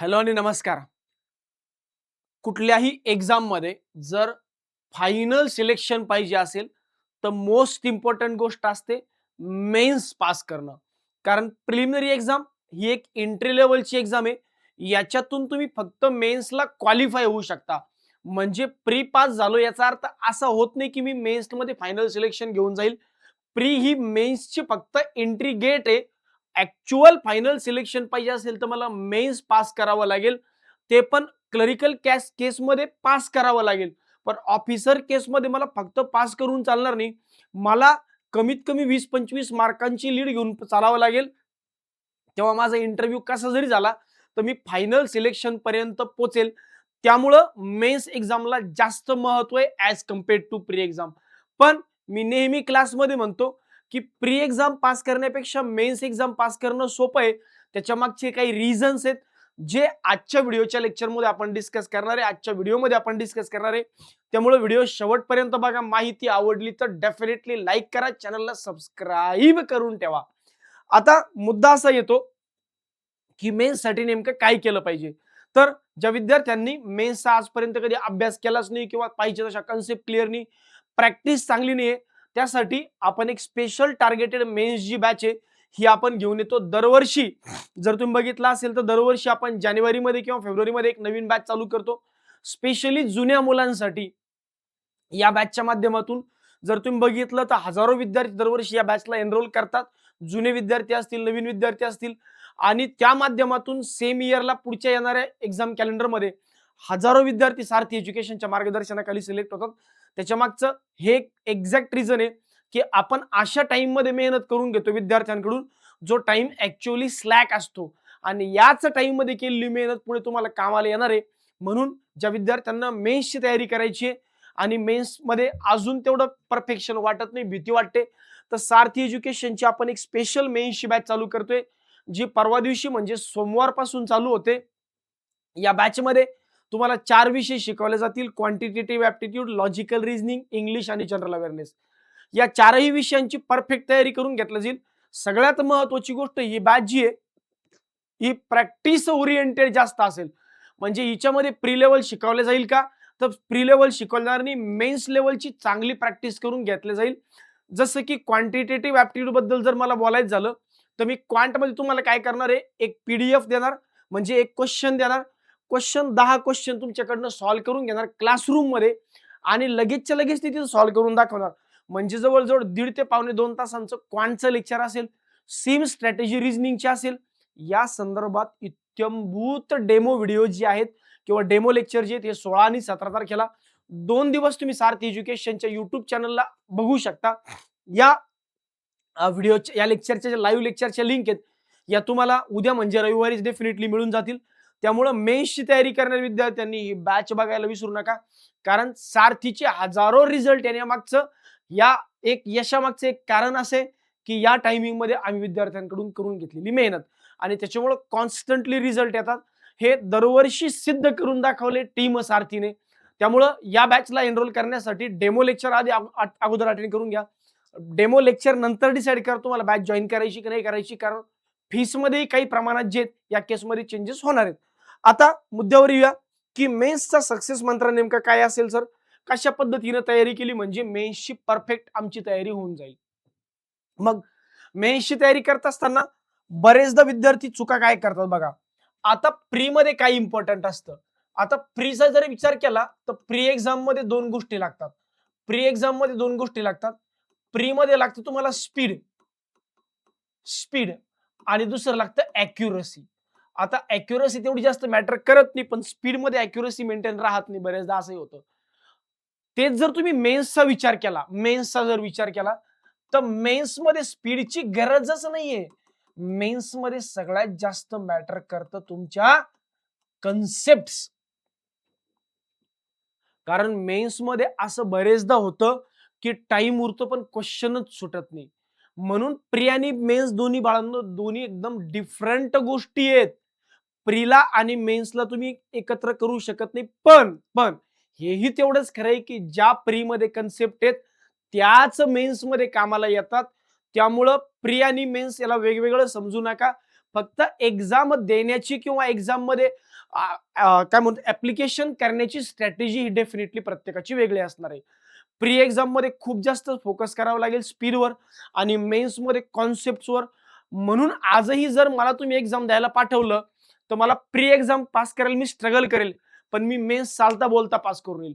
Hello आणि नमस्कार. कुठल्याही एक्झाममध्ये जर फायनल सिलेक्शन पाहिजे असेल, तर मोस्ट इम्पोर्टंट गोष्ट असते मेन्स पास करणं. कारण प्रिलिमिनरी एक्झाम ही एक एंट्री लेव्हलची एक्झाम आहे. याच्यातून तुम्ही फक्त मेन्सला क्वालिफाय होऊ शकता. म्हणजे प्री पास झालो याचा अर्थ असा होत नाही, की मी मेन्समध्ये फायनल सिलेक्शन घेऊन जाईल. प्री ही मेन्सची फक्त एंट्री गेट आहे. ॲक्चुअल फायनल सिलेक्शन पाहिजे असेल, तर मला मेन्स पास करावं लागेल. ते पण क्लरिकल केसमध्ये पास करावं लागेल. पण ऑफिसर केसमध्ये मला फक्त पास करून चालणार नाही. मला कमीत कमी 20-25 मार्कांची लीड घेऊन चालावं लागेल. तेव्हा माझा इंटरव्ह्यू कसा जरी झाला, तर मी फायनल सिलेक्शनपर्यंत पोहोचेल. त्यामुळं मेन्स एक्झामला जास्त महत्त्व आहे as compared to pre exam. पण मी नेहमी क्लासमध्ये म्हणतो, की प्री एक्झाम पास करण्यापेक्षा मेन्स एक्झाम पास करणं सोपं आहे. त्याच्यामागचे काही रिझन्स आहेत, जे आजच्या व्हिडिओच्या लेक्चरमध्ये आपण डिस्कस करणार आहे. आजच्या व्हिडिओमध्ये आपण डिस्कस करणार आहे. त्यामुळे व्हिडिओ शेवटपर्यंत बघा. माहिती आवडली तर डेफिनेटली लाईक करा, चॅनलला सबस्क्राईब करून ठेवा. आता मुद्दा असा येतो, की मेन्ससाठी नेमकं काय केलं पाहिजे? तर ज्या विद्यार्थ्यांनी मेन्सचा आजपर्यंत कधी अभ्यास केलाच नाही किंवा पाहिजे तशा कन्सेप्ट क्लिअर नाही, प्रॅक्टिस चांगली नाहीये, त्यासाठी आपण एक स्पेशल टार्गेटेड मेन्स जी बॅच आहे, ही आपण घेऊन येतो दरवर्षी. जर तुम्ही बघितलं असेल तर दरवर्षी आपण जानेवारीमध्ये किंवा फेब्रुवारीमध्ये एक नवीन बॅच चालू करतो. स्पेशली जुन्या मुलांसाठी या बॅचच्या माध्यमातून जर तुम्ही बघितलं तर हजारो विद्यार्थी दरवर्षी या बॅचला एनरोल करतात. जुने विद्यार्थी असतील, नवीन विद्यार्थी असतील आणि त्या माध्यमातून सेम इयरला पुढच्या येणाऱ्या एक्झाम कॅलेंडरमध्ये हजारो विद्यार्थी सारथी एज्युकेशनच्या मार्गदर्शनाखाली सिलेक्ट होतात. त्याच्या मागचं हे एक एक्झॅक्ट रिझन आहे, की आपण अशा टाईममध्ये मेहनत करून घेतो विद्यार्थ्यांकडून, जो टाईम ॲक्चुअली स्लॅक असतो आणि याच टाईममध्ये केलेली मेहनत पुढे तुम्हाला कामाला येणार आहे. म्हणून ज्या विद्यार्थ्यांना मेन्सची तयारी करायची आहे आणि मेन्समध्ये अजून तेवढं परफेक्शन वाटत नाही, भीती वाटते, तर सारथी एज्युकेशनची आपण एक स्पेशल मेन्सची बॅच चालू करतोय, जी परवा दिवशी म्हणजे सोमवारपासून चालू होते. या बॅचमध्ये तुम्हाला 4 विषय शिकवले जातील: quantitative aptitude, logical reasoning, English आणि जनरल अवेअरनेस. या चारही विषयांची परफेक्ट तयारी करून घेतलं जाईल. सगळ्यात महत्त्वाची गोष्ट, ही बॅच जी आहे, ही प्रॅक्टिस ओरिएंटेड जास्त असेल. म्हणजे हिच्यामध्ये प्री लेव्हल शिकवले जाईल का? तर प्री लेव्हल शिकवणार नाही, मेन्स लेव्हलची चांगली प्रॅक्टिस करून घेतले जाईल. जसं की क्वांटिटेटिव्ह ॲप्टिट्यूड बद्दल जर मला बोलायचं झालं, तर मी क्वांटमध्ये तुम्हाला काय करणार आहे, एक पीडीएफ देणार, म्हणजे एक क्वेश्चन देणार. क्वेश्चन 10 क्वेश्चन तुमच्याकडनं सॉल्व्ह करून घेणार क्लासरूममध्ये आणि लगेचच्या लगेच ते तिथे सॉल्व्ह करून दाखवणार. म्हणजे जवळ-जवळ 1.5 ते पावणे 2 तासांचं क्वांटचं लेक्चर असेल, सेम स्ट्रॅटेजी रिझनिंगची असेल. या संदर्भात इत्थंभूत डेमो व्हिडिओ जे आहेत किंवा डेमो लेक्चर जे आहेत, हे 16 आणि 17 तारखेला 2 दिवस तुम्ही सारथी एज्युकेशनच्या YouTube चॅनलला बघू शकता. या व्हिडिओच्या या लेक्चरच्या लाईव्ह लेक्चरच्या लिंक आहेत, या तुम्हाला उद्या म्हणजे रविवारीच डेफिनेटली मिळून जातील. त्यामुळं मेन्सची तयारी करणाऱ्या विद्यार्थ्यांनी ही बॅच बघायला विसरू नका. कारण सारथीचे हजारो रिझल्ट येण्यामागचं, या एक यशामागचं एक कारण असे, की या टायमिंगमध्ये आम्ही विद्यार्थ्यांकडून करून घेतलेली मेहनत आणि त्याच्यामुळं कॉन्स्टंटली रिझल्ट येतात. हे दरवर्षी सिद्ध करून दाखवले टीम सारथीने. त्यामुळं या बॅचला एनरोल करण्यासाठी डेमो लेक्चर आधी अगोदर अटेंड करून घ्या. डेमो लेक्चर नंतर डिसाईड करा तुम्हाला बॅच जॉइन करायची की नाही करायची, कारण फीसमध्येही काही प्रमाणात जे या केसमध्ये चेंजेस होणार आहेत. आता मुद्द्यावर येऊया, की मेन्सचा सक्सेस मंत्र नेमका काय असेल सर? कशा पद्धतीने तयारी केली म्हणजे मेन्सची परफेक्ट आमची तयारी होऊन जाईल. मग मेन्सची तयारी करत असताना बरेचदा विद्यार्थी चुका काय करतात बघा. आता प्रीमध्ये काय इम्पॉर्टंट असतं? आता प्रीचा जर विचार केला तर प्री एक्झाममध्ये 2 गोष्टी लागतात. प्री एक्झाममध्ये 2 गोष्टी लागतात. प्रीमध्ये लागतं तुम्हाला स्पीड स्पीड आणि दुसरं लागतं ॲक्युरसी. आता ॲक्युरसी तेवढी जास्त मॅटर करत नाही, पण स्पीडमध्ये ॲक्युरसी मेंटेन राहत नाही, बऱ्याचदा असंही होतं. तेच जर तुम्ही मेन्सचा जर विचार केला, तर मेन्समध्ये स्पीडची गरजच नाहीये. मेन्समध्ये सगळ्यात जास्त मॅटर करतं तुमच्या कन्सेप्ट्स. कारण मेन्समध्ये असं बरेचदा होतं, की टाईम उरतो पण क्वेश्चनच सुटत नाही. म्हणून प्री आणि मेन्स दोन्ही बाळांनो, दोन्ही एकदम डिफरंट गोष्टी आहेत. प्रीला आणि मेन्सला तुम्ही एकत्र करू शकत नाही. पण हेही तेवढंच खरं आहे, की ज्या प्रीमध्ये कन्सेप्ट आहेत, त्याच मेन्समध्ये कामाला येतात. त्यामुळं प्री आणि मेन्स याला वेगवेगळं समजू नका. फक्त एक्झाम देण्याची किंवा एक्झाममध्ये काय म्हणतो ऍप्लिकेशन करण्याची स्ट्रॅटेजी ही डेफिनेटली प्रत्येकाची वेगळी असणार आहे. प्री एक्झाम मध्ये खूप जास्त फोकस करावा लागेल स्पीडवर आणि मेन्स मध्ये कॉन्सेप्टवर. म्हणून आजही जर मला तुम्ही एक्झाम द्यायला पाठवलं तर मला प्री एक्झाम पास करायला मी स्ट्रगल करेल, पण मी मेन्स चालता बोलता पास करून येईल.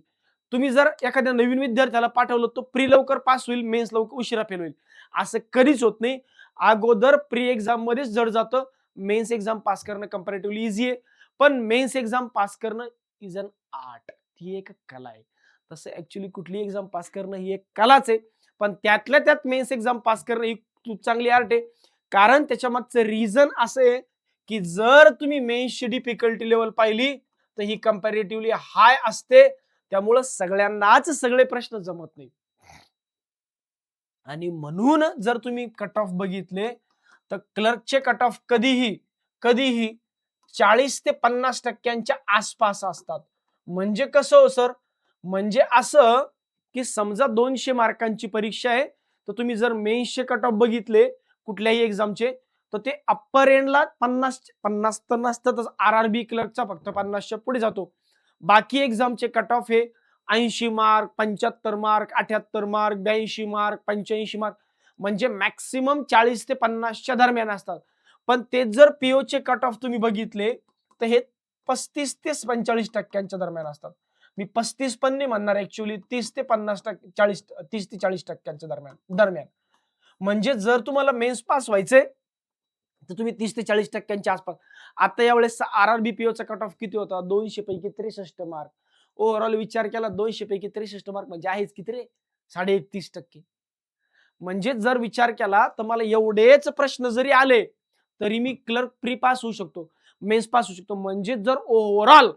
तुम्ही जर एखाद्या नवीन विद्यार्थ्याला पाठवलं तो प्री लवकर पास होईल, मेन्स लवकर उशिरा फेल होईल, असं कधीच होत नाही. अगोदर प्री एक्झाम मध्येच जड जातं. मेन्स एक्झाम पास करणं कंपॅरेटिव्हली इझी आहे, पण मेन्स एक्झाम पास करणं इज अन आर्ट. ती एक कला आहे. तसं ऍक्च्युली कुठली एक्झाम पास करणं ही एक कलाच आहे, पण त्यातल्या त्यात मेन्स एक्झाम पास करणं ही खूप चांगली आर्ट आहे. कारण त्याच्या मागचं रिझन असं आहे की जर तुम्ही मेन्सची डिफिकल्टी लेवल पाहिली तर ही कंपॅरेटिव्हली हाय असते. त्यामुळं सगळ्यांनाच सगळे प्रश्न जमत नाही. आणि म्हणून जर तुम्ही कट ऑफ बघितले तर क्लर्कचे कट ऑफ कधीही कधीही 40 ते 50% आसपास असतात. म्हणजे कसं हो सर? म्हणजे असं की समजा 200 मार्कांची परीक्षा आहे, तर तुम्ही जर मेन्सचे कट ऑफ बघितले कुठल्याही एक्झामचे, तर ते अप्पर एंडला 50 तर नसतातच. आर-आर-बी क्लर्कचा फक्त 50च्या पुढे जातो. बाकी एक्झामचे कट ऑफ हे 80 mark, 75 mark, 78 mark, 82 mark, 85 mark, म्हणजे मॅक्सिमम 40 ते 50च्या दरम्यान असतात. पण तेच जर पीओचे कट ऑफ तुम्ही बघितले तर हे 35 ते 45% दरम्यान असतात. मी 35 पण नाही म्हणणार, ऍक्च्युअली 30 ते 50%, 30 ते 40% दरम्यान दरम्यान. म्हणजे जर तुम्हाला मेन्स पास व्हायचंय तर तुम्ही 30 ते 40% आसपास. आता यावेळेस आर-आर-बी पीओचा कट ऑफ किती होता? 200 पैकी 63 मार्क. ओव्हरऑल विचार केला 200 पैकी 63 मार्क म्हणजे आहेच किती रे? 31.5%. म्हणजे जर विचार केला तर मला एवढेच प्रश्न जरी आले तरी मी क्लर्क प्री पास होऊ शकतो, मेन्स पास होऊ शकतो. म्हणजे जर ओव्हरऑल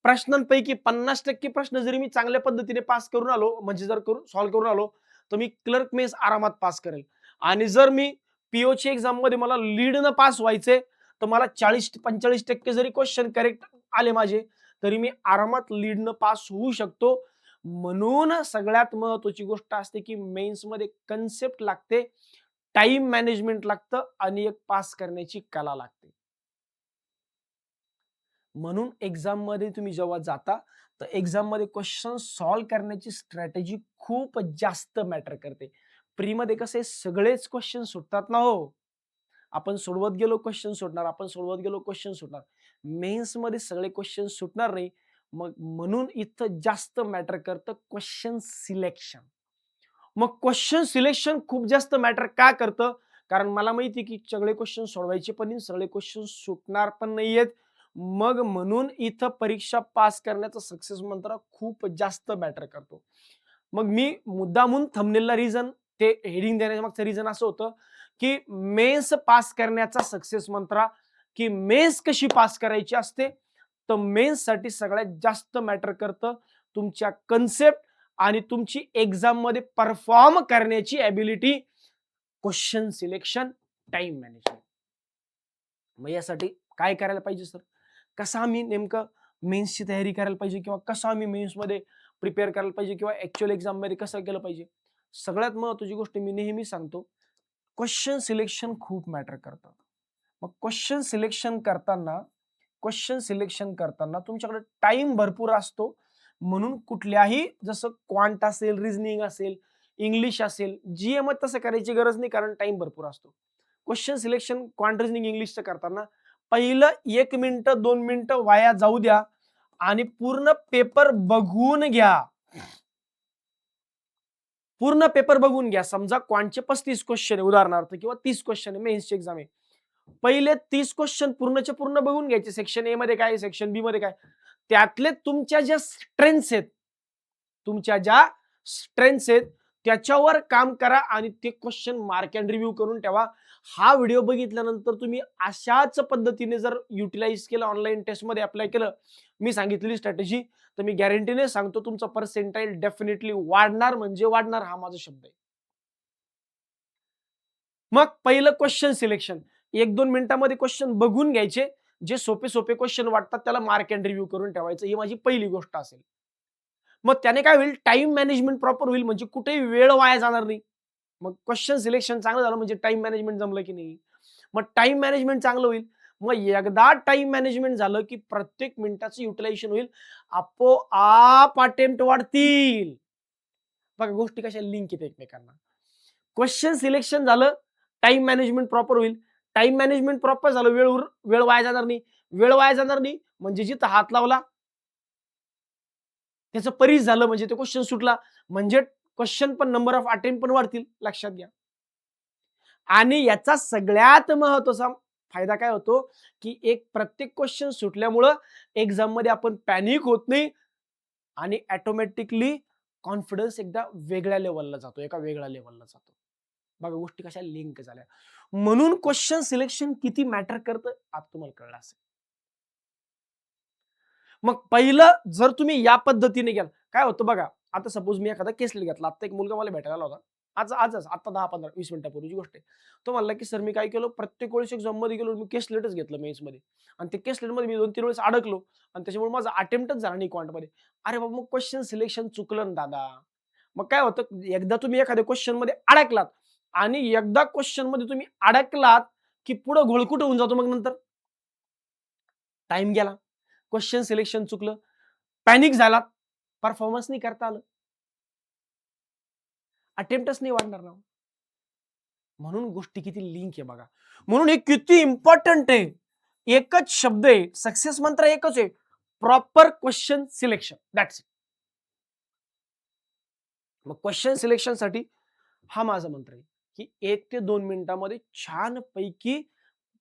प्रश्नांपैकी 50% प्रश्न जरी मी चांगल्या पद्धतीने पास करून आलो, म्हणजे जर करून सॉल्व्ह करून आलो, तर मी क्लर्क मेन्स आरामात पास करेल. आणि जर मी पीओची एक्झाम मध्ये मला लीडनं पास व्हायचे तर मला 40 ते 45% जरी क्वेश्चन करेक्ट आले माझे तरी मी आरामात लीडनं पास होऊ शकतो. म्हणून सगळ्यात महत्वाची गोष्ट असते की मेन्स मध्ये कन्सेप्ट लागते, टाइम मॅनेजमेंट लागतं आणि एक पास करण्याची कला लागते. म्हणून एक्झाम मध्ये तुम्ही जेव्हा जाता तर एक्झाम मध्ये क्वेश्चन सॉल्व्ह करण्याची स्ट्रॅटेजी खूप जास्त मॅटर करते. प्री मध्ये कसे सगळेच क्वेश्चन सुटतात ना हो. आपण सोडवत गेलो क्वेश्चन सुटणार, आपण सोडवत गेलो क्वेश्चन सुटणार. मेन्स मध्ये सगळे क्वेश्चन सुटणार नाही. मग म्हणून इथं जास्त मॅटर करतं क्वेश्चन सिलेक्शन. मग क्वेश्चन सिलेक्शन खूप जास्त मॅटर का करतं? कारण मला माहिती की सगळे क्वेश्चन सोडवायचे पण नाही, सगळे क्वेश्चन सुटणार पण नाहीयेत. मग म्हणून इथं परीक्षा पास करण्याचा सक्सेस मंत्र खूप जास्त मॅटर करतो. मग मी मुद्दामून थंबनेलला रिझन ते हेडिंग देण्याच्या मागचं रिझन असं होतं की मेन्स पास करण्याचा सक्सेस मंत्र, की मेन्स कशी पास करायची असते. तर मेन्स साठी सगळ्यात जास्त मॅटर करतं तुमच्या कन्सेप्ट आणि तुमची एक्झाम मध्ये परफॉर्म करण्याची ability, question selection, time management. मग यासाठी काय करायला पाहिजे सर? कसा आम्ही नेमकं मेन्सची तयारी करायला पाहिजे किंवा कसं आम्ही मेन्समध्ये प्रिपेअर करायला पाहिजे किंवा ॲक्च्युअल एक्झाममध्ये कसं केलं पाहिजे? सगळ्यात महत्त्वाची गोष्ट मी नेहमी सांगतो, क्वेश्चन सिलेक्शन खूप मॅटर करतं. मग क्वेश्चन सिलेक्शन करताना तुमच्याकडे टाइम भरपूर असतो. म्हणून कुठल्याही जसं क्वांट असेल, रिझनिंग असेल, इंग्लिश असेल, जीएम तसं करायची गरज नाही कारण टाइम भरपूर असतो. क्वेश्चन सिलेक्शन क्वांट, रिझनिंग, इंग्लिशचं करताना पहिलं 1 मिनिटं 2 मिनिटं वाया जाऊ द्या आणि पूर्ण पेपर बघून घ्या. पूर्ण पेपर बघून घ्या. समजा क्वांटचे 35 क्वेश्चन आहे उदाहरणार्थ किंवा 30 क्वेश्चन आहे, मेन्सची एक्झाम आहे. पहिले 30 क्वेश्चन पूर्णच्या पूर्ण बघून घ्यायचे. सेक्शन ए मध्ये काय, सेक्शन बी मध्ये काय. त्यातले तुमच्या ज्या स्ट्रेंथ्स आहेत, तुमच्या ज्या स्ट्रेंथ्स आहेत त्याच्यावर काम करा आणि ते क्वेश्चन मार्क अँड रिव्ह्यू करून ठेवा. हा व्हिडिओ बघितल्यानंतर तुम्ही अशाच पद्धतीने जर युटिलाइज केलं, ऑनलाईन टेस्टमध्ये अप्लाय केलं, मी सांगितलेली स्ट्रॅटेजी, तर मी गॅरंटीने सांगतो तुमचा पर्सेंटाईल डेफिनेटली वाढणार म्हणजे वाढणार, हा माझा शब्द आहे. मग पहिलं क्वेश्चन सिलेक्शन 1-2 मिनिटांमध्ये क्वेश्चन बघून घ्यायचे. जे सोपे सोपे क्वेश्चन वाटतात त्याला मार्क अँड रिव्ह्यू करून ठेवायचं. ही माझी पहिली गोष्ट असेल. मग त्याने काय होईल, टाइम मॅनेजमेंट प्रॉपर होईल, म्हणजे कुठेही वेळ वाया जाणार नाही. मग क्वेश्चन सिलेक्शन चांगलं झालं म्हणजे टाइम मॅनेजमेंट जमलं की नाही. मग टाइम मॅनेजमेंट चांगलं होईल. मग एकदा टाइम मॅनेजमेंट झालं की प्रत्येक मिनिटाचं युटिलायझेशन होईल, आपोआप अटेम्प्ट वाढतील. बघा गोष्टी कशा लिंक आहेत एकमेकांना. क्वेश्चन सिलेक्शन झालं, टाइम मॅनेजमेंट प्रॉपर होईल. टाइम मॅनेजमेंट प्रॉपर झालं, वेळ वाया जाणार नाही. वेळ वाया जाणार नाही म्हणजे जिथं हात लावला त्याचं परीस झालं, म्हणजे ते क्वेश्चन सुटला, म्हणजे क्वेश्चन पण नंबर ऑफ अटेम्प्ट पण वाढतील. लक्षात घ्या. आणि याचा सगळ्यात महत्वाचा फायदा काय होतो, की एक प्रत्येक क्वेश्चन सुटल्यामुळं एक्झाम मध्ये आपण पॅनिक होत नाही आणि ऑटोमॅटिकली कॉन्फिडन्स एकदा वेगळ्या लेवलला जातो, एका वेगळ्या लेवलला जातो. बघा गोष्टी कशा लिंक झाल्या. म्हणून क्वेश्चन सिलेक्शन किती मॅटर करतं आता तुम्हाला कळलं असेल. मग पहिलं जर तुम्ही या पद्धतीने गेला, काय होतं बघा, आता सपोज मी एखादा केस घेतला. आता एक मुलगा मला भेटायला आला होता. आजच आता 10-15-20 मिनिटापूर्वीची गोष्ट आहे. तो म्हणला की सर मी काय केलं, प्रत्येक वेळेस एक्झाममध्ये गेलो मी केसलेटच घेतलं मेन्समध्ये आणि ते केसलेटमध्ये मी 2-3 वेळेस अडकलो आणि त्याच्यामुळे माझा अटेम्प्टच झाला नाही क्वांटमध्ये. अरे बाबा, मग क्वेश्चन सिलेक्शन चुकलं ना दादा. मग काय होतं, एकदा तुम्ही एखाद्या क्वेश्चनमध्ये अडकलात आणि एकदा क्वेश्चनमध्ये तुम्ही अडकलात की पुढे घोळकुट होऊन जातो. मग नंतर टाइम गेला, क्वेश्चन सिलेक्शन चुकलं, पॅनिक झाला, परफॉर्मन्स नाही करता आलं, अटेम्प्टच नाही वाढणार ना. म्हणून गोष्टी किती लिंक आहे बघा. म्हणून हे किती इम्पॉर्टंट आहे. एकच शब्द आहे, सक्सेस मंत्र एकच आहे, proper question selection. That's it. मग क्वेश्चन सिलेक्शन साठी हा माझा मंत्र आहे की 1 ते 2 मिनिटांमध्ये छान पैकी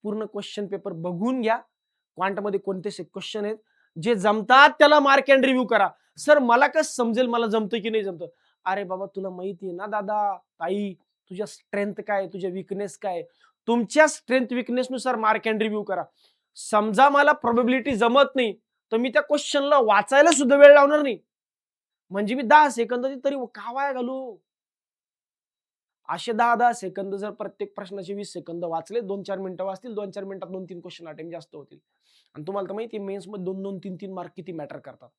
पूर्ण क्वेश्चन पेपर बघून घ्या. क्वांटमध्ये कोणते क्वेश्चन आहेत जे जमतात त्याला मार्क अँड रिव्ह्यू करा. सर मला कसं समजेल मला जमतं की नाही जमतं? अरे बाबा, तुला माहिती आहे ना दादा, ताई, तुझ्या स्ट्रेंथ काय, तुझ्या विकनेस काय, तुमच्या स्ट्रेंथ विकनेस नुसार मार्क अँड रिव्ह्यू करा. समजा मला प्रोबॅबिलिटी जमत नाही तर मी त्या क्वेश्चनला वाचायला सुद्धा वेळ लावणार नाही. म्हणजे मी 10 सेकंद तरी का वाया घालू? असे 10-10 सेकंद जर प्रत्येक प्रश्नाचे 20 सेकंद वाचले, 2-4 मिनिटं वाचतील, 2-4 मिनिटात 2-3 क्वेश्चन अटेम्प्ट जास्त होतील. आणि तुम्हाला तर माहिती आहे मेन्समध्ये 2-2, 3-3 मार्क किती मॅटर करतात.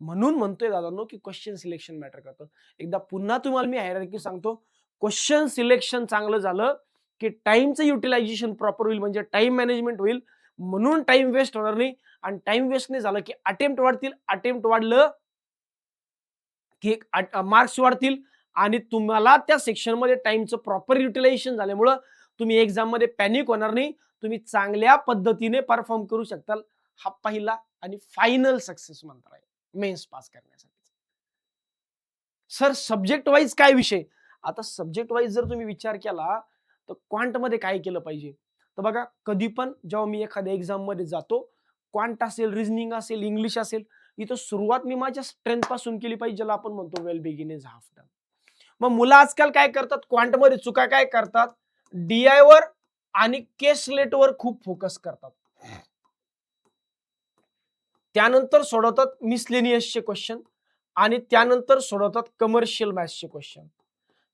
म्हणून म्हणतोय दादांनो की क्वेश्चन सिलेक्शन मॅटर करतं. एकदा पुन्हा तुम्हाला मी हायरार्की सांगतो. क्वेश्चन सिलेक्शन चांगलं झालं की टाईमचं युटिलायझेशन प्रॉपर होईल, म्हणजे टाईम मॅनेजमेंट होईल. म्हणून टाईम वेस्ट होणार नाही आणि टाईम वेस्ट नाही झालं की अटेम्प्ट वाढतील. अटेम्प्ट वाढलं की मार्क्स वाढतील आणि तुम्हाला त्या सेक्शनमध्ये टाइमचं प्रॉपर युटिलायझेशन झाल्यामुळं तुम्ही एक्झाममध्ये पॅनिक होणार नाही. तुम्ही चांगल्या पद्धतीने परफॉर्म करू शकताल. हा पहिला आणि फायनल सक्सेस मंत्र आहे मेन्स पास करण्यासाठी. सर सब्जेक्ट वाईज काय विषय? आता सब्जेक्ट वाईज जर तुम्ही विचार केला तर क्वांटमध्ये काय केलं पाहिजे? तर बघा, कधी पण जेव्हा मी एखाद्या एक्झाममध्ये जातो, क्वांट असेल, रिझनिंग असेल, इंग्लिश असेल, इथं सुरुवात मी माझ्या स्ट्रेंथ पासून केली पाहिजे, ज्याला आपण म्हणतो वेल बिगिन इज हाल्फ डन. मग मुलं आजकाल काय करतात, क्वांटमध्ये चुका काय करतात, DI वर आणि केस वर खूप फोकस करतात. त्यानंतर सोडवतात मिसलेनियसचे क्वेश्चन आणि त्यानंतर सोडवतात कमर्शियल मॅथ्सचे क्वेश्चन.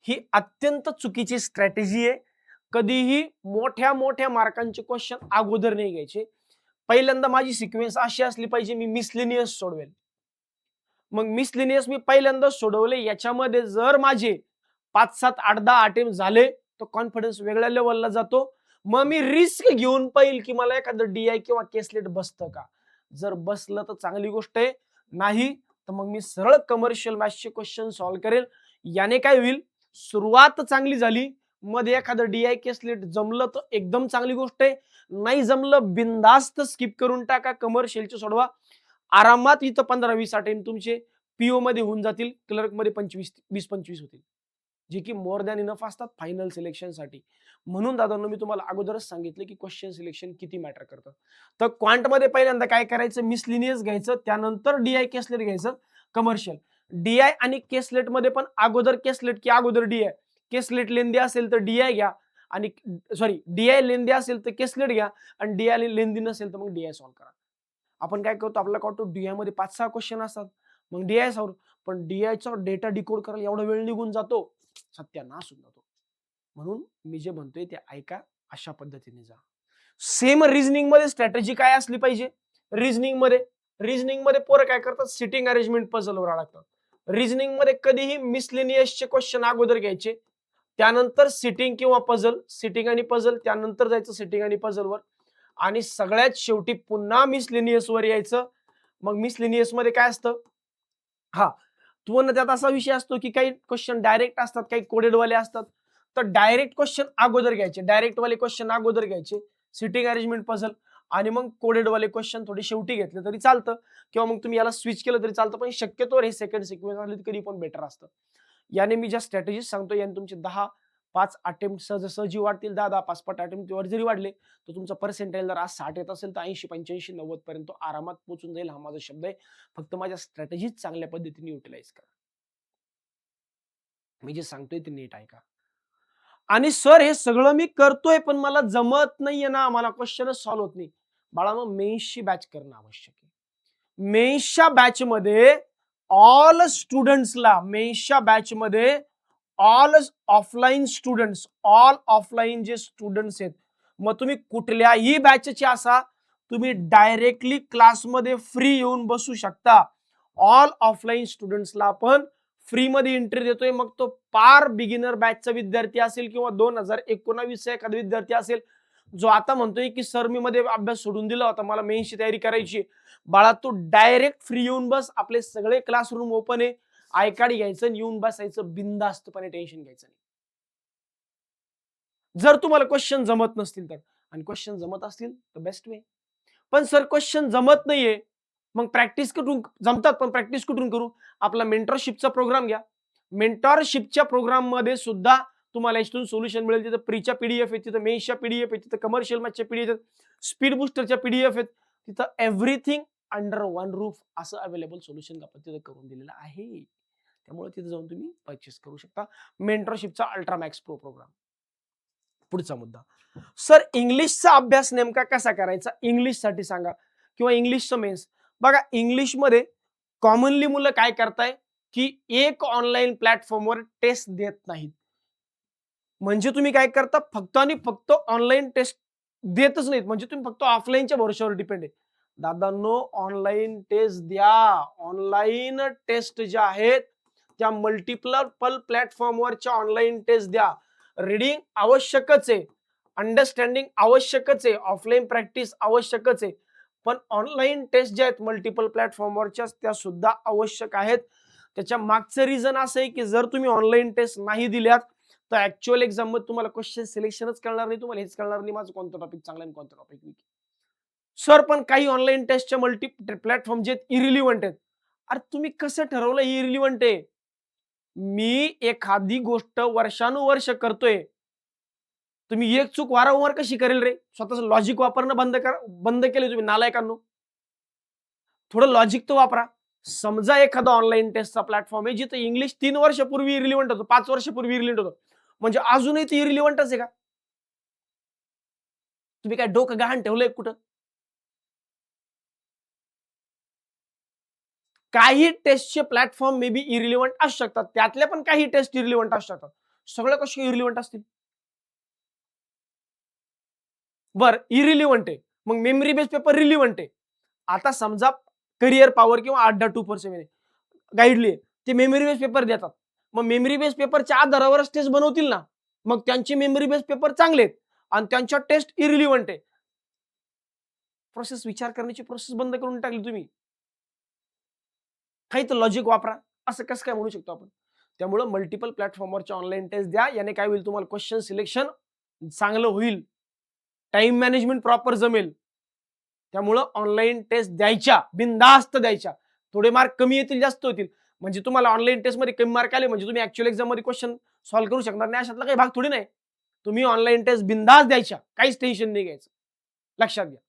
ही अत्यंत चुकीची स्ट्रॅटेजी आहे. कधीही मोठ्या मोठ्या मार्कांचे क्वेश्चन अगोदर नाही घ्यायचे. पहिल्यांदा माझी सिक्वेन्स अशी असली पाहिजे, मी मिसलेनियस सोडवेल. मग मिसलेनियस मी पहिल्यांदा सोडवले, याच्यामध्ये जर माझे 5, 7, 8, 10 अटेम्प्ट झाले तर कॉन्फिडन्स वेगळ्या लेवलला जातो. मग मी रिस्क घेऊन पाहिल की मला एखादं DI किंवा केसलेट बसतं का. जर बसलं तर चांगली गोष्ट आहे, नाही तर मग मी सरळ कमर्शियल मॅथ्सचे क्वेश्चन सॉल्व्ह करेल. याने काय होईल, सुरुवात चांगली झाली, मध्ये एखादं DI केसलेट जमलं तर एकदम चांगली गोष्ट आहे. नाही जमलं बिनधास्त स्किप करून टाका, कमर्शियलचे सोडवा. आरामात इथं 15-20 अटेम्प्ट तुमचे PO मध्ये होऊन जातील, क्लर्क मध्ये 20-25 होतील, जे की मोर दॅन इनफ असतात फायनल सिलेक्शनसाठी. म्हणून दादांनो मी तुम्हाला अगोदरच सांगितलं की क्वेश्चन सिलेक्शन किती मॅटर करतं. तर क्वांटमध्ये पहिल्यांदा काय करायचं, मिसलिनियस घ्यायचं, त्यानंतर DI केसलेट घ्यायचं, कमर्शियल. DI आणि केसलेट मध्ये पण अगोदर केसलेट की अगोदर DI. केसलेट लेंदी असेल तर DI घ्या आणि सॉरी DI लेंदी असेल तर केसलेट घ्या आणि DI लेंदी नसेल तर मग DI सॉल्व्ह करा. आपण काय करतो, आपल्याला काय वाटतं DI मध्ये 5-6 क्वेश्चन असतात, मग DI सॉल्व्ह, पण DI चा डेटा डिकोड करायला एवढा वेळ निघून जातो, सत्यानाश होऊन जातो. म्हणून मी जे म्हणतोय ते ऐका, अशा पद्धतीने जा. सेम रिझनिंग मध्ये स्ट्रॅटेजी काय असली पाहिजे? रिझनिंग मध्ये पोरं काय करतात, सिटिंग अरेंजमेंट पझलवर अडकतात. रिझनिंग मध्ये कधीही मिसलेनियसचे क्वेश्चन अगोदर घ्यायचे, त्यानंतर सिटिंग किंवा पझल, सिटिंग आणि पझल, त्यानंतर जायचं सिटिंग आणि पझलवर आणि सगळ्यात शेवटी पुन्हा मिसलेनियस वर यायचं. मग मिसलेनियस मध्ये काय असतं? हा, तुम्हाला त्यात असा विषय असतो की काही क्वेश्चन डायरेक्ट असतात, काही कोडेड वाले असतात. तर डायरेक्ट क्वेश्चन अगोदर घ्यायचे, डायरेक्ट वाले क्वेश्चन अगोदर घ्यायचे, सिटिंग अरेंजमेंट पझल, आणि मग कोडेड वाले क्वेश्चन थोडे शेवटी घेतले तरी चालतं, किंवा मग तुम्ही याला स्विच केलं तरी चालतं, पण शक्यतो हे सेकंड सिक्वेन्स आले कधी पण बेटर असतं. याने मी ज्या स्ट्रॅटेजीज सांगतो याने तुमचे 10-5 अटेम्प्ट सहजी वाढतील. 10-10, 5-5 अटेम्प्ट वर जरी वाढले तर तुमचा पर्सेंटाईल जर आज 60 येत असेल तर 80-85-90 पर्यंत आरामात पोहोचून जाईल. हा माझा शब्द आहे. फक्त माझ्या स्ट्रॅटेजीज चांगल्या पद्धतीने युटिलाइज करा. मी जे सांगतोय ते नीट ऐका. आणि सर हे सगळं मी करतोय पण मला जमत नाहीये ना, मला क्वेश्चनच सॉल्व्ह होत नाही. बाळांनो, मेन्सची बॅच करणं आवश्यक आहे. मेन्सच्या बॅचमध्ये मेन्सच्या बॅचमध्ये all offline students, all offline जे स्टुडंट्स आहेत, मग तुम्ही कुठल्याही बॅचचे असा, तुम्ही डायरेक्टली क्लासमध्ये फ्री येऊन बसू शकता. ऑल ऑफलाईन स्टुडंट्सला आपण फ्री मध्ये एंट्री देतोय. मग तो पार बिगिनर बॅचचा विद्यार्थी असेल किंवा 2019 चा एखादा विद्यार्थी असेल जो आता म्हणतोय की सर मी मध्ये अभ्यास सोडून दिला होता, मला मेन्सची तयारी करायची. बाळा, तू डायरेक्ट फ्री येऊन बस. आपले सगळे क्लासरूम ओपन आहे. आय कार्ड घ्यायचं आणि येऊन बसायचं बिनधास्तपणे, टेन्शन घ्यायचं नाही. जर तुम्हाला क्वेश्चन जमत नसतील तर, आणि क्वेश्चन जमत असतील तर बेस्ट वे. पण सर क्वेश्चन जमत नाहीये, मग प्रॅक्टिस कुठून जमतात, पण प्रॅक्टिस कुठून करू? आपला मेंटरशिपचा प्रोग्राम घ्या. मेंटरशिपच्या प्रोग्राम मध्ये सुद्धा तुम्हाला याच्यातून सोल्युशन मिळेल. तिथं प्रीच्या पीडीएफ आहेत, तिथं मेन्सच्या पीडीएफ आहेत, तिथं कमर्शियल मॅथच्या पीडीएफ आहेत, स्पीड बुस्टरच्या पीडीएफ आहेत. तिथं एव्हरीथिंग अंडर वन रूफ असं अवेलेबल सोल्युशन आपण तिथं करून दिलेलं आहे. त्यामुळे तिथे जाऊन तुम्ही परचेस करू शकता मेंटरशिपचा अल्ट्रामॅक्स प्रो प्रोग्राम. पुढचा मुद्दा, सर इंग्लिशचा अभ्यास नेमका कसा करायचा? इंग्लिशसाठी सांगा, किंवा इंग्लिशचं मेन्स. बघा, इंग्लिशमध्ये कॉमनली मुलं काय करताय की एक ऑनलाईन प्लॅटफॉर्मवर टेस्ट देत नाहीत. म्हणजे तुम्ही काय करता, फक्त आणि फक्त ऑनलाईन टेस्ट देतच नाहीत, म्हणजे तुम्ही फक्त ऑफलाईनच्या भरोश्यावर डिपेंड आहे. दादांनो, ऑनलाईन टेस्ट द्या. ऑनलाईन टेस्ट ज्या आहेत त्या मल्टिपल प्लॅटफॉर्मवरच्या ऑनलाईन टेस्ट द्या. रीडिंग आवश्यकच आहे, अंडरस्टँडिंग आवश्यकच आहे, ऑफलाईन प्रॅक्टिस आवश्यकच आहे, पण ऑनलाईन टेस्ट ज्या आहेत मल्टिपल प्लॅटफॉर्मवरच्या त्या सुद्धा आवश्यक आहेत. त्याच्या मागचं रिझन असं आहे की जर तुम्ही ऑनलाईन टेस्ट नाही दिल्यात तर ऍक्च्युअल एक्झाम मध्ये तुम्हाला क्वेश्चन सिलेक्शनच कळणार नाही, तुम्हाला हेच कळणार नाही माझं कोणतं टॉपिक चांगलं आणि कोणतं टॉपिक वीक. सर पण काही ऑनलाईन टेस्टच्या मल्टी प्लॅटफॉर्म जे इरिलिव्हंट आहेत. अरे तुम्ही कसं ठरवलं इरिलिव्हंट आहे? मी एखादी गोष्ट वर्षानुवर्ष करतोय, तुम्ही एक चूक वारंवार कशी करेल रे? स्वतःच लॉजिक वापरणं बंद केले तुम्ही नालायकांनो. थोडं लॉजिक तर वापरा. समजा एखादा ऑनलाईन टेस्टचा प्लॅटफॉर्म आहे जिथे इंग्लिश 3 वर्षापूर्वी इरिलिव्हंट होतं, 5 वर्षापूर्वी इरिलिव्हंट होतं, म्हणजे अजूनही ती इरिलिव्हंटच आहे का? तुम्ही काय डोकं गहाण ठेवलंय कुठं? काही टेस्टचे प्लॅटफॉर्म मे बी इरिलिव्हंट असू शकतात, त्यातल्या पण काही टेस्ट इरिलिव्हंट असू शकतात. सगळं कसे इरिलिव्हंट असतील? बर, इरिलिव्हंट आहे, मग मेमरी बेस पेपर रिलिव्हंट आहे. आता समजा करिअर पॉवर किंवा 8.2% गाईडली ते मेमरी बेस पेपर देतात. मग मेमरी बेस पेपरच्या आधारावरच टेस्ट बनवतील ना. मग त्यांचे मेमरी बेस पेपर चांगले आहेत आणि त्यांच्या टेस्ट इरिलिव्हंट आहे. विचार करण्याची प्रोसेस बंद करून टाकली तुम्ही. काही तर लॉजिक वापरा. असं कसं काय म्हणू शकतो आपण? त्यामुळे मल्टिपल प्लॅटफॉर्मवरच्या ऑनलाईन टेस्ट द्या. याने काय होईल, तुम्हाला क्वेश्चन सिलेक्शन चांगलं होईल, टाइम मॅनेजमेंट प्रॉपर जमेल. त्यामुळं ऑनलाईन टेस्ट द्यायच्या, बिनधास्त द्यायच्या. थोडे मार्क कमी येतील, जास्त होतील, म्हणजे तुम्हाला ऑनलाईन टेस्ट मध्ये कमी मार्क आले म्हणजे तुम्ही ऍक्च्युअल एक्झाम मध्ये क्वेश्चन सॉल्व्ह करू शकणार नाही, अशातला काही भाग थोडी नाही. तुम्ही ऑनलाईन टेस्ट बिनधास्त द्यायच्या, काहीच टेन्शन नाही घ्यायचं. लक्षात घ्या.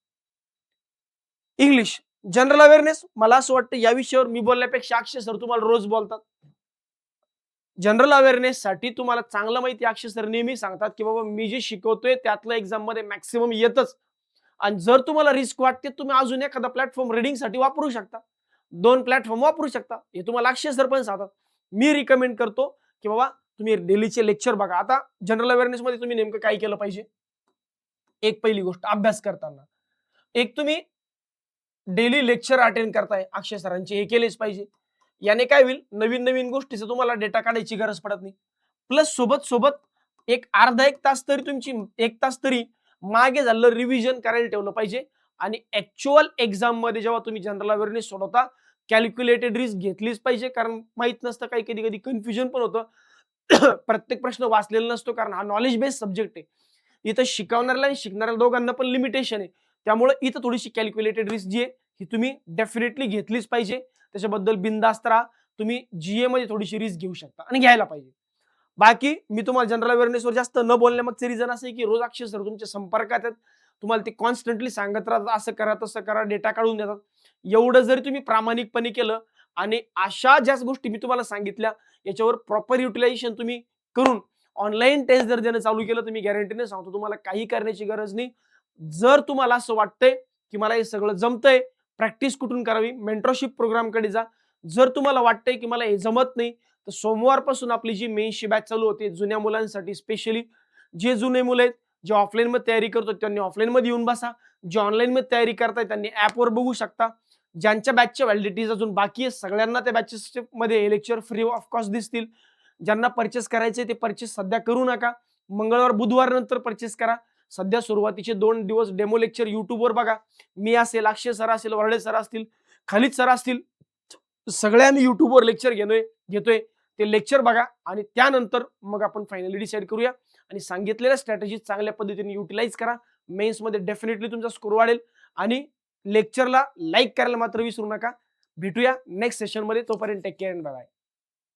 इंग्लिश जनरल अवेअरनेस, मला असं वाटतं या विषयावर मी बोलण्यापेक्षा अक्षय सर तुम्हाला रोज बोलतात. जनरल अवेअरनेस साठी तुम्हाला चांगलं माहिती, अक्षय सर नेहमी सांगतात की बाबा मी जे शिकवतोय त्यातलं एक्झाम मध्ये मॅक्सिमम येतच. आणि जर तुम्हाला रिस्क वाटते तुम्ही अजून एखादा प्लॅटफॉर्म रीडिंग साठी वापरू शकता, 2 प्लॅटफॉर्म वापरू शकता, हे तुम्हाला अक्षय सर पण सांगतात. मी रिकमेंड करतो की बाबा तुम्ही डेलीचे लेक्चर बघा. आता जनरल अवेअरनेस मध्ये तुम्ही नेमकं काय केलं पाहिजे? एक पहिली गोष्ट, अभ्यास करताना एक तुम्ही डेली लेक्चर अटेंड करताय अक्षय सरांचे, हे केलेच पाहिजे. याने काय होईल, नवीन नवीन गोष्टीचा तुम्हाला डेटा काढायची गरज पडत नाही. प्लस सोबत सोबत एक अर्धा 1 तास तरी तुमची 1 तास तरी मागे झालेलं रिव्हिजन करायला ठेवलं पाहिजे. आणि ॲक्चुअल एक्झाममध्ये जेव्हा तुम्ही जनरल अवेअरनेस सोडवता, कॅल्क्युलेटेड रिस्क घेतलीच पाहिजे. कारण माहीत नसतं काही कधी-कधी कन्फ्युजन पण होतं. प्रत्येक प्रश्न वाचलेला नसतो कारण हा नॉलेज बेस्ड सब्जेक्ट आहे. इथं शिकवणाऱ्याला आणि शिकणाऱ्या दोघांना पण लिमिटेशन आहे. त्यामुळे इथं थोडीशी कॅल्क्युलेटेड रिस्क जी आहे, ही तुम्ही डेफिनेटली घेतलीच पाहिजे. त्याच्याबद्दल बिनधास्त राहा. तुम्ही जीएमध्ये थोडीशी रिस्क घेऊ शकता आणि घ्यायला पाहिजे. बाकी मी तुम्हाला जनरल अवेअरनेसवर जास्त न बोलण्यामागचं रिझन असं आहे, की रोज अक्षय सर तुमच्या संपर्कात आहेत. तुम्हाला ते कॉन्स्टंटली सांगत राहतात, असं करा, तसं करा, डेटा काढून देतात. एवढं जरी तुम्ही प्रामाणिकपणे केलं आणि अशा ज्याच गोष्टी मी तुम्हाला सांगितल्या, याच्यावर प्रॉपर युटिलायझेशन तुम्ही करून ऑनलाईन टेस्ट जर देणं चालू केलं, तर मी गॅरंटीने सांगतो तुम्हाला काही करण्याची गरज नाही. जर तुम्हाला असं वाटतंय, की मला हे सगळं जमतंय, प्रॅक्टिस कुठून करावी? मेंटरशिप प्रोग्रामकडे जा. जर तुम्हाला वाटतंय, की मला हे जमत नाही, तर सोमवारपासून आपली जी मेन्सची बॅच चालू होते जुन्या मुलांसाठी स्पेशली. जे जुने मुलं आहेत, जे ऑफलाईनमध्ये तयारी करतो त्यांनी ऑफलाईनमध्ये येऊन बसा. जे ऑनलाईनमध्ये तयारी करताय त्यांनी ॲपवर बघू शकता. ज्यांच्या बॅचच्या व्हॅलिडिटीज अजून बाकी आहे सगळ्यांना त्या बॅचेसमध्ये हे लेक्चर फ्री ऑफ कॉस्ट दिसतील. ज्यांना पर्चेस करायचे ते पर्चेस सध्या करू नका. मंगळवार, बुधवार नंतर पर्चेस करा. सध्या सुरुवातीचे 2 दिवस डेमो लेक्चर YouTubeवर बघा. मी असेल, अक्षय सर असेल, वर्डे सर असतील, खालिद सर असतील. सगळे आम्ही YouTubeवर लेक्चर घेतोय. ते लेक्चर बघा आणि त्यानंतर मग आपण फायनली डिसाईड करूया आणि सांगितलेल्या स्ट्रॅटेजी चांगल्या पद्धतीने युटिलाइज करा. मेन्समध्ये डेफिनेटली तुमचा स्कोर वाढेल आणि लेक्चरला लाईक करायला मात्र विसरू नका. भेटूया नेक्स्ट सेशनमध्ये. तोपर्यंत टेक केअर अँड बाय.